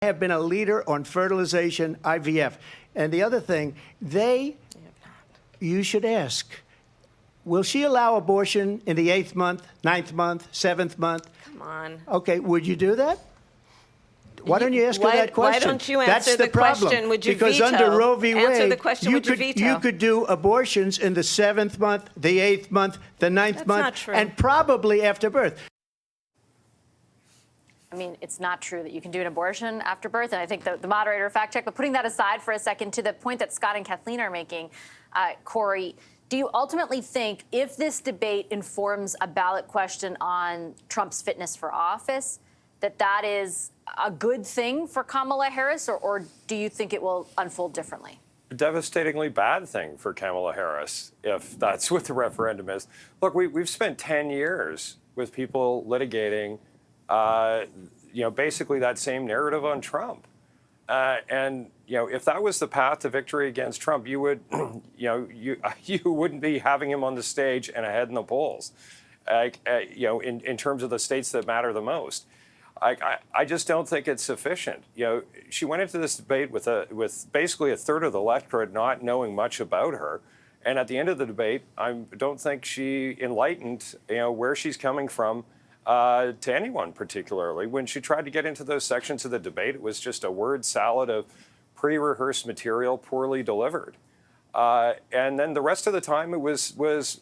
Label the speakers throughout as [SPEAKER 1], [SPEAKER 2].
[SPEAKER 1] have been a leader on fertilization, IVF. And the other thing, you should ask, will she allow abortion in the 8th month, 9th month, 7th month?
[SPEAKER 2] Come on.
[SPEAKER 1] Okay, would you do that? Why don't you ask her that question?
[SPEAKER 2] Why don't you answer
[SPEAKER 1] the
[SPEAKER 2] the question? Would you
[SPEAKER 1] because
[SPEAKER 2] veto?
[SPEAKER 1] under Roe v. Wade,
[SPEAKER 2] Answer the question, would you veto?
[SPEAKER 1] you could do abortions in the 7th month, the 8th month, the 9th
[SPEAKER 2] That's
[SPEAKER 1] month,
[SPEAKER 2] not true.
[SPEAKER 1] and probably after birth.
[SPEAKER 3] I mean, it's not true that you can do an abortion after birth, and I think the moderator fact checked. But putting that aside for a second, to the point that Scott and Kathleen are making, Corey, do you ultimately think if this debate informs a ballot question on Trump's fitness for office, that is a good thing for Kamala Harris, or do you think it will unfold differently?
[SPEAKER 4] A devastatingly bad thing for Kamala Harris, if that's what the referendum is. Look, we've spent 10 years with people litigating, basically that same narrative on Trump. And if that was the path to victory against Trump, you would, you wouldn't be having him on the stage and ahead in the polls, in terms of the states that matter the most. I just don't think it's sufficient. She went into this debate with basically a third of the electorate not knowing much about her, and at the end of the debate, I don't think she enlightened where she's coming from to anyone particularly. When she tried to get into those sections of the debate, it was just a word salad of pre-rehearsed material poorly delivered. And then the rest of the time, it was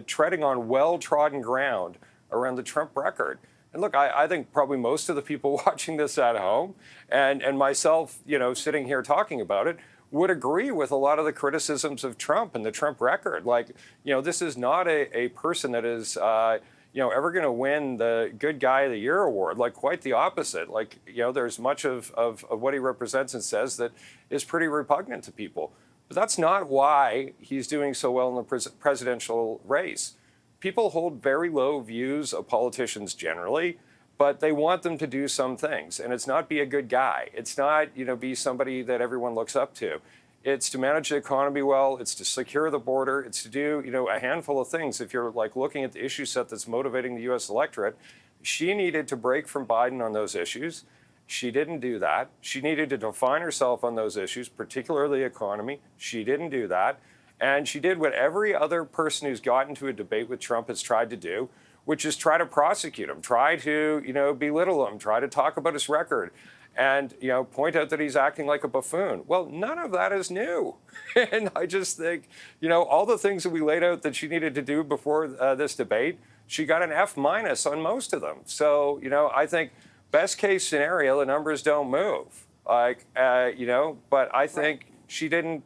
[SPEAKER 4] treading on well-trodden ground around the Trump record. And look, I think probably most of the people watching this at home and myself, sitting here talking about it, would agree with a lot of the criticisms of Trump and the Trump record. Like, this is not a person that is, ever going to win the Good Guy of the Year award. Like, quite the opposite. Like, there's much of what he represents and says that is pretty repugnant to people. But that's not why he's doing so well in the presidential race. People hold very low views of politicians generally, but they want them to do some things. And it's not be a good guy. It's not, be somebody that everyone looks up to. It's to manage the economy well. It's to secure the border. It's to do, a handful of things. If you're looking at the issue set that's motivating the U.S. electorate, she needed to break from Biden on those issues. She didn't do that. She needed to define herself on those issues, particularly the economy. She didn't do that. And she did what every other person who's gotten into a debate with Trump has tried to do, which is try to prosecute him, try to, belittle him, try to talk about his record, and, point out that he's acting like a buffoon. Well, none of that is new. And I just think, all the things that we laid out that she needed to do before this debate, she got an F- on most of them. So, I think best case scenario, the numbers don't move. But I think she didn't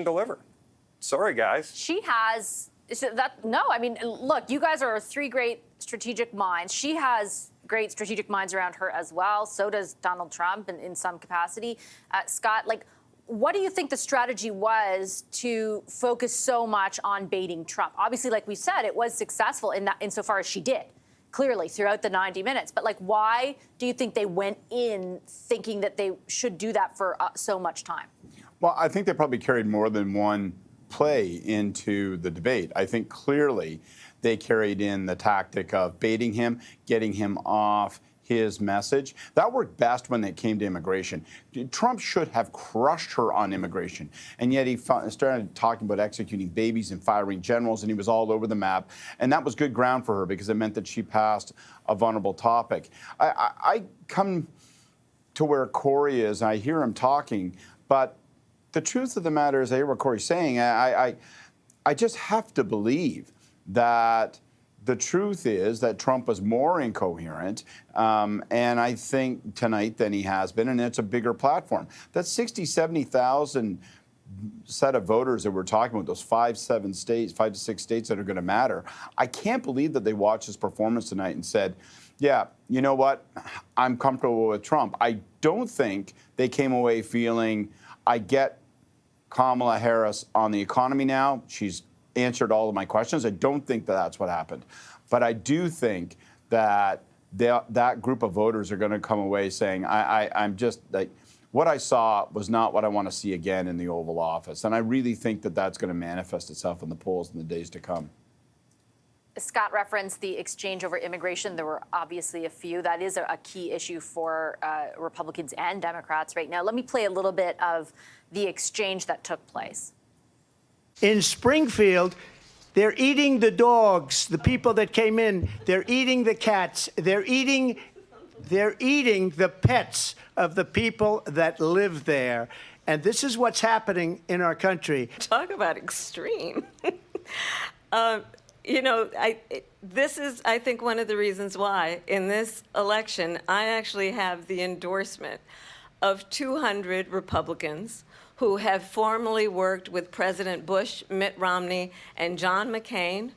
[SPEAKER 4] deliver. Sorry, guys.
[SPEAKER 3] She has. Look, you guys are three great strategic minds. She has great strategic minds around her as well. So does Donald Trump in some capacity. Scott, what do you think the strategy was to focus so much on baiting Trump? Obviously, like we said, it was successful insofar as she did, clearly, throughout the 90 minutes. But, why do you think they went in thinking that they should do that for so much time?
[SPEAKER 5] Well, I think they probably carried more than one play into the debate. I think clearly they carried in the tactic of baiting him, getting him off his message. That worked best when it came to immigration. Trump should have crushed her on immigration, and yet he started talking about executing babies and firing generals, and he was all over the map. And that was good ground for her because it meant that she passed a vulnerable topic. I come to where Corey is, and I hear him talking, but the truth of the matter is, I hear what Corey's saying. I just have to believe that the truth is that Trump was more incoherent, and I think tonight than he has been, and it's a bigger platform. That 60, 70,000 set of voters that we're talking about, those 5 to 6 states that are going to matter, I can't believe that they watched his performance tonight and said, yeah, you know what, I'm comfortable with Trump. I don't think they came away feeling, I get Kamala Harris on the economy now. She's answered all of my questions. I don't think that that's what happened. But I do think that that group of voters are going to come away saying, I'm just like, what I saw was not what I want to see again in the Oval Office. And I really think that that's going to manifest itself in the polls in the days to come.
[SPEAKER 3] Scott referenced the exchange over immigration. There were obviously a few. That is a key issue for Republicans and Democrats right now. Let me play a little bit of the exchange that took place.
[SPEAKER 1] In Springfield, they're eating the dogs, the people that came in. They're eating the cats. They're eating the pets of the people that live there. And this is what's happening in our country.
[SPEAKER 2] Talk about extreme. This is, I think, one of the reasons why in this election, I actually have the endorsement of 200 Republicans who have formally worked with President Bush, Mitt Romney, and John McCain,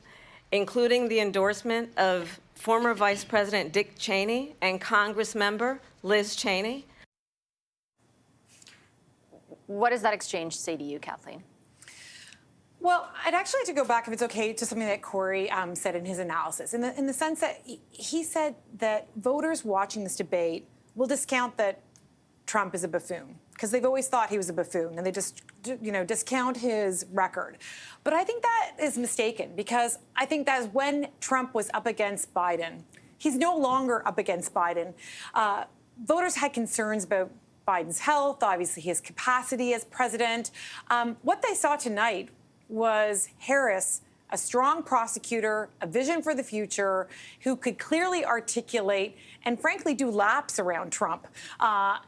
[SPEAKER 2] including the endorsement of former Vice President Dick Cheney and Congress member Liz Cheney.
[SPEAKER 3] What does that exchange say to you, Kathleen?
[SPEAKER 6] Well, I'd actually like to go back, if it's okay, to something that Corey said in his analysis, in the sense that he said that voters watching this debate will discount that Trump is a buffoon, because they've always thought he was a buffoon, and they just, discount his record. But I think that is mistaken, because I think that when Trump was up against Biden, he's no longer up against Biden. Voters had concerns about Biden's health, obviously his capacity as president. What they saw tonight was Harris, a strong prosecutor, a vision for the future, who could clearly articulate and frankly do laps around Trump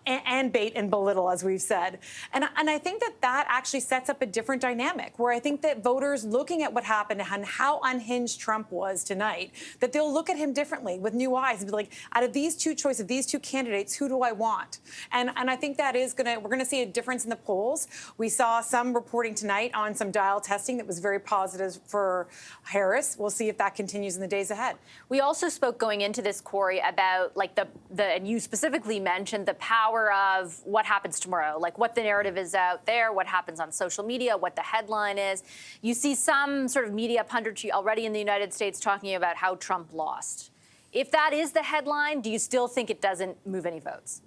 [SPEAKER 6] and bait and belittle, as we've said. And I think that actually sets up a different dynamic, where I think that voters looking at what happened and how unhinged Trump was tonight, that they'll look at him differently with new eyes and be like, out of these two choices, these two candidates, who do I want? And I think that is we're gonna see a difference in the polls. We saw some reporting tonight on some dial testing that was very positive for Harris. We'll see if that continues in the days ahead.
[SPEAKER 3] We also spoke going into this, Corey, about like and you specifically mentioned the power of what happens tomorrow, like what the narrative is out there, what happens on social media, what the headline is. You see some sort of media punditry already in the United States talking about how Trump lost. If that is the headline, do you still think it doesn't move any votes?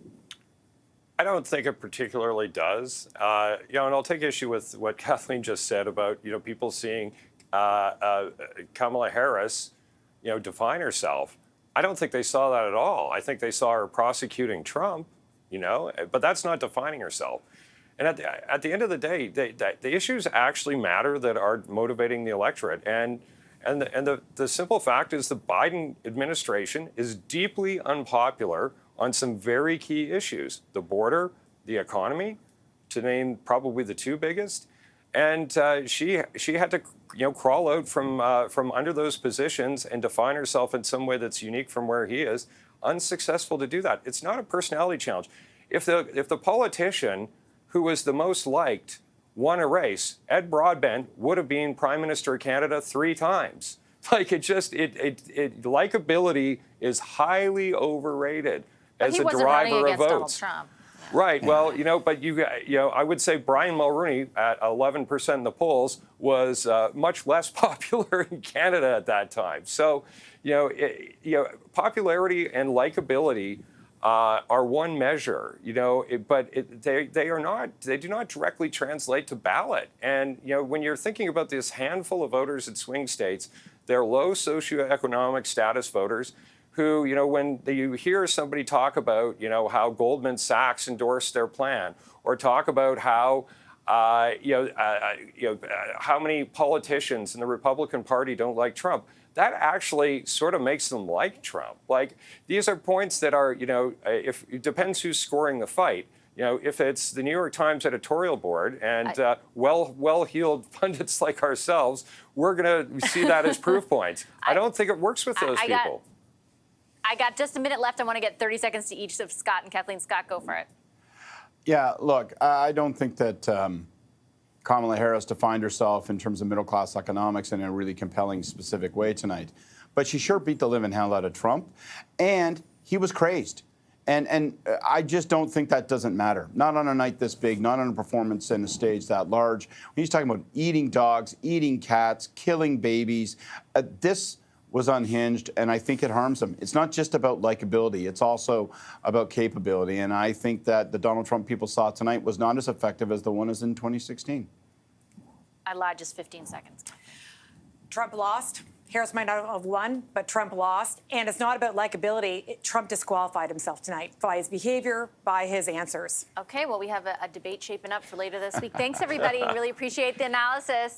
[SPEAKER 4] I don't think it particularly does. And I'll take issue with what Kathleen just said about, people seeing Kamala Harris, define herself. I don't think they saw that at all. I think they saw her prosecuting Trump, but that's not defining herself. And at the end of the day, the issues actually matter that are motivating the electorate. And the simple fact is the Biden administration is deeply unpopular on some very key issues: the border, the economy, to name probably the two biggest. And she had to crawl out from under those positions and define herself in some way that's unique from where he is. Unsuccessful to do that. It's not a personality challenge. If the politician who was the most liked won a race, Ed Broadbent would have been Prime Minister of Canada 3 times. Like likability is highly overrated as a driver of votes.
[SPEAKER 3] Donald Trump.
[SPEAKER 4] Right. Well, but I would say Brian Mulroney at 11% in the polls was much less popular in Canada at that time. So, popularity and likability are one measure, but they do not directly translate to ballot. And, when you're thinking about this handful of voters in swing states, they're low socioeconomic status voters who, when you hear somebody talk about, how Goldman Sachs endorsed their plan, or talk about how, how many politicians in the Republican Party don't like Trump, that actually sort of makes them like Trump. Like, these are points that are, if it depends who's scoring the fight. If it's the New York Times editorial board and well-heeled pundits like ourselves, we're going to see that as proof points. I don't think it works with those people.
[SPEAKER 3] I got just a minute left. I want to get 30 seconds to each of Scott and Kathleen. Scott, go for it.
[SPEAKER 5] Yeah, look, I don't think that Kamala Harris defined herself in terms of middle-class economics in a really compelling, specific way tonight. But she sure beat the living hell out of Trump, and he was crazed. And I just don't think that doesn't matter. Not on a night this big, not on a performance and a stage that large. When he's talking about eating dogs, eating cats, killing babies, this was unhinged, and I think it harms him. It's not just about likability, it's also about capability, and I think that the Donald Trump people saw tonight was not as effective as the one as in 2016.
[SPEAKER 3] I lied, just 15 seconds.
[SPEAKER 6] Trump lost. Harris might not have won, but Trump lost. And it's not about likability. Trump disqualified himself tonight by his behavior, by his answers.
[SPEAKER 3] Okay, well, we have a debate shaping up for later this week. Thanks, everybody. Really appreciate the analysis.